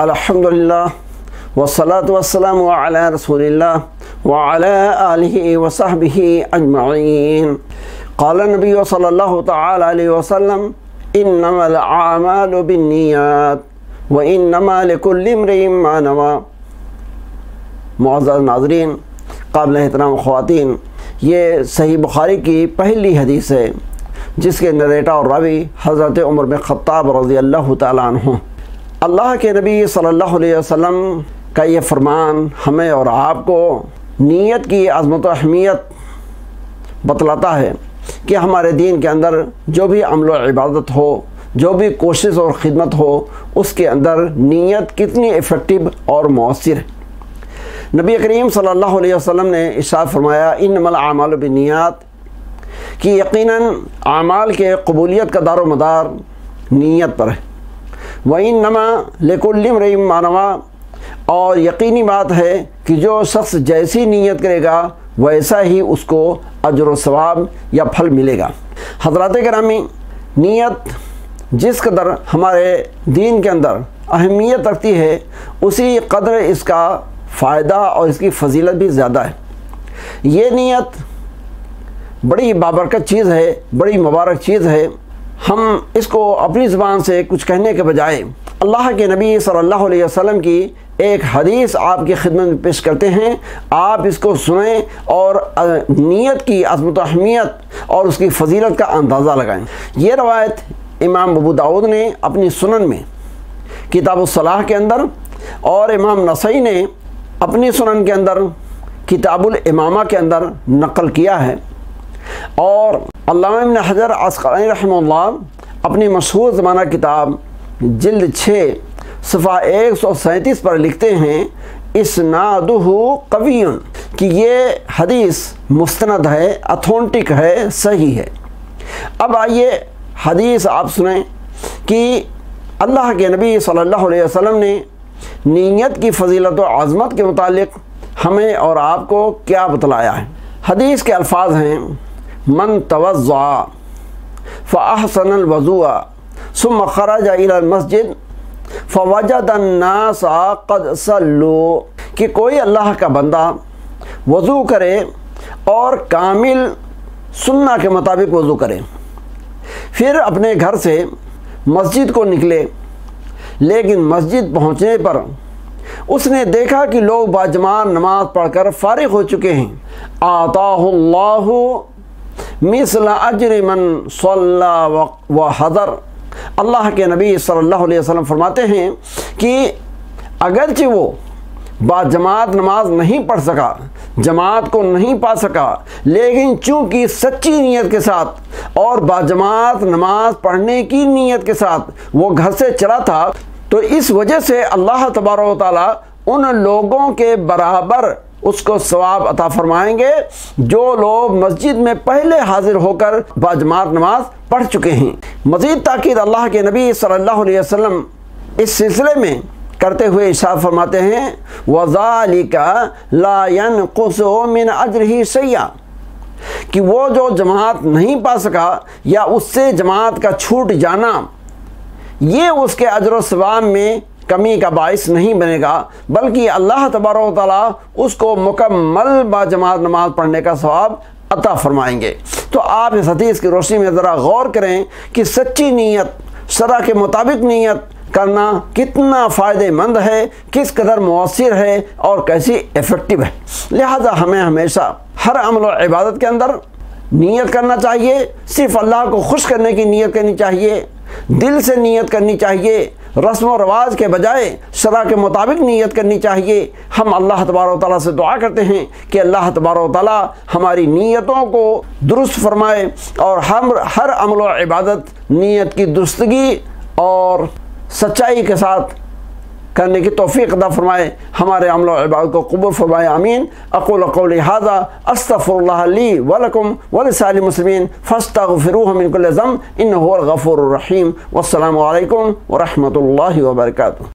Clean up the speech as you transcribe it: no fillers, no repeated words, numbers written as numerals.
अल्हम्दुलिल्लाह वस्सलातु वस्सलामु अला रसूलिल्लाह व अला आलिहि व सहबिहि अजमईन। क़ाल नबी सल्लल्लाहु तआला अलैहि वसल्लम इन्नमल आमालु बिन्नियात व इन्नमा लिकुल्लि इम्रिइन मा नवा। मुअज़्ज़ज़ नाज़रीन, क़ाबिल एहतराम ख़वातीन, ये सही बुखारी की पहली हदीस है जिसके नरेटर और रावी हज़रत उमर बिन ख़त्ताब रज़ियल्लाहु तआला अन्हु। अल्लाह के नबी सल्लल्लाहु अलैहि वसल्लम का ये फरमान हमें और आपको नीयत की अज़मत और अहमियत बतलाता है कि हमारे दीन के अंदर जो भी अमल और इबादत हो, जो भी कोशिश और ख़िदमत हो, उसके अंदर नीयत कितनी इफ़ेक्टिव और मौसर है। नबी करीम सल्लल्लाहु अलैहि वसल्लम ने इरशाद फरमाया इन्नमल आमालु बिन्नियात, कि यकीनन आमाल के कबूलियत का दारो मदार नीयत पर है। व इन्नमा लिकुल्लि इम्रिइन मा नवा, और यकीनी बात है कि जो शख्स जैसी नीयत करेगा वैसा ही उसको अजर व सवाब या फल मिलेगा। हज़रात किरामी, नीयत जिस कदर हमारे दीन के अंदर अहमियत रखती है उसी कदर इसका फ़ायदा और इसकी फजीलत भी ज़्यादा है। ये नीयत बड़ी बाबरकत चीज़ है, बड़ी मुबारक चीज़ है। हम इसको अपनी ज़ुबान से कुछ कहने के बजाय अल्लाह के नबी सल्लल्लाहु अलैहि वसल्लम की एक हदीस आपकी खिदमत में पेश करते हैं। आप इसको सुनें और नीयत की अज़मत और अहमियत और उसकी फजीलत का अंदाज़ा लगाएं। ये रवायत इमाम अबू दाऊद ने अपनी सुनन में किताबुस्सलाह के अंदर और इमाम नसई ने अपनी सुनन के अंदर किताबुल इमामा के अंदर नक़ल किया है। और अल्लामा इब्न हजर अस्क़लानी रहमतुल्लाह अपनी मशहूर ज़माना किताब जिल्द 6 सफ़ा 137 पर लिखते हैं इस्नादुहु क़वियुन, कि ये हदीस मुस्तनद है, अथेंटिक है, सही है। अब आइए हदीस आप सुनें कि अल्लाह के नबी सल्लल्लाहु अलैहि वसल्लम ने नीयत की फजीलत और आज़मत के मुतालिक हमें और आपको क्या बतलाया है। हदीस के अल्फाज हैं मन तवज़्ज़ा फ़अहसनल वज़ूअ सुम्मा ख़रज इलल मस्जिद फ़वजदन नासा क़द सल्लू, कि कोई अल्लाह का बंदा वज़ू करे और कामिल सुन्ना के मुताबिक वज़ू करे, फिर अपने घर से मस्जिद को निकले, लेकिन मस्जिद पहुँचने पर उसने देखा कि लोग बाजमात नमाज पढ़कर फारिग हो चुके हैं। आताहुल्लाहु मिस्ल अज्र मन सल्ला व हज़र। अल्लाह के नबी सल्लल्लाहु अलैहि वसल्लम फरमाते हैं कि अगरचे वो बाजमात नमाज नहीं पढ़ सका, जमात को नहीं पा सका, लेकिन चूँकि सच्ची नीयत के साथ और बाजमात नमाज पढ़ने की नीयत के साथ वो घर से चला था, तो इस वजह से अल्लाह तबारक व तआला उन लोगों के बराबर उसको सवाब अता फरमाएंगे जो लोग मस्जिद में पहले हाजिर होकर बाजमात नमाज पढ़ चुके हैं। मज़ीद ताकीद अल्लाह के नबी सल्लल्लाहु अलैहि वसल्लम इस सिलसिले में करते हुए इरशाद फरमाते हैं वज़ालिका ला यनक़ुसु मिन अज्रिही शैआ, कि वो जो जमात नहीं पा सका या उससे जमात का छूट जाना ये उसके अजर व सवाब में कमी का बाइस नहीं बनेगा, बल्कि अल्लाह तबारक व तआला उसको मुकम्मल बाजमात नमाज पढ़ने का सवाब अता फरमाएंगे। तो आप इस हदीस की रोशनी में ज़रा गौर करें कि सच्ची नीयत, शरअ के मुताबिक नीयत करना कितना फ़ायदेमंद है, किस कदर मौसर है और कैसी इफ़ेक्टिव है। लिहाजा हमें हमेशा हर अमल और इबादत के अंदर नीयत करना चाहिए। सिर्फ़ अल्लाह को खुश करने की नीयत करनी चाहिए, दिल से नीयत करनी चाहिए, रस्म व रवाज के बजाय शरअ के मुताबिक नीयत करनी चाहिए। हम अल्लाह तबारक व तआला से दुआ करते हैं कि अल्लाह तबारक व तआला हमारी नीयतों को दुरुस्त फरमाए और हम हर अमल व इबादत नीयत की दुरुस्तगी और सच्चाई के साथ करने की तौफीक अता फरमाए, हमारे अमल व इबादत को कबूल फरमाए। आमीन। अक़ूलु क़ौली हाज़ा अस्तग़फ़िरुल्लाह ली व लकुम व लिसाइरिल मुस्लिमीन फ़स्तग़फ़िरूहु मिन कुल्लि ज़ंब इन्नहु हुवल गफ़ूरुर रहीम। वस्सलामु अलैकुम व रहमतुल्लाहि व बरकातुहू।